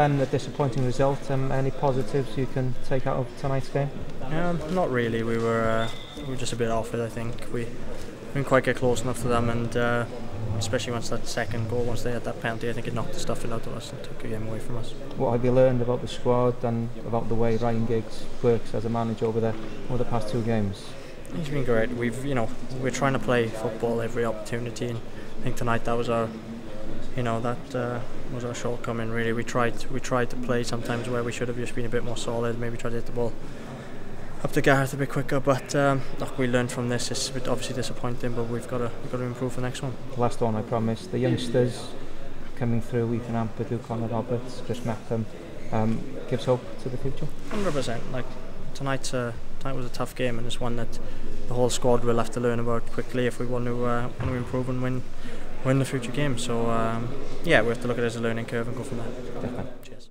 Ben, a disappointing result. Any positives you can take out of tonight's game? Not really. We were just a bit off it. I think we didn't quite get close enough to them, and especially once that second goal, once they had that penalty, I think it knocked the stuffing out of us and took the game away from us. What have you learned about the squad and about the way Ryan Giggs works as a manager over the past 2 games? He's been great. We're trying to play football every opportunity, and I think tonight that was our, was our shortcoming. Really, we tried to play sometimes where we should have just been a bit more solid. Maybe tried to hit the ball up to Gareth a bit quicker. But look, we learned from this. It's obviously disappointing, but we've got to improve for the next one. Last one, I promise. The youngsters coming through: Ethan Ampadu, Connor Roberts, Chris Meckham, gives hope to the future. 100%. Like tonight was a tough game, and it's one that the whole squad will have to learn about quickly if we want to improve and win the future games. So yeah, we have to look at it as a learning curve and go from there. Definitely. Cheers.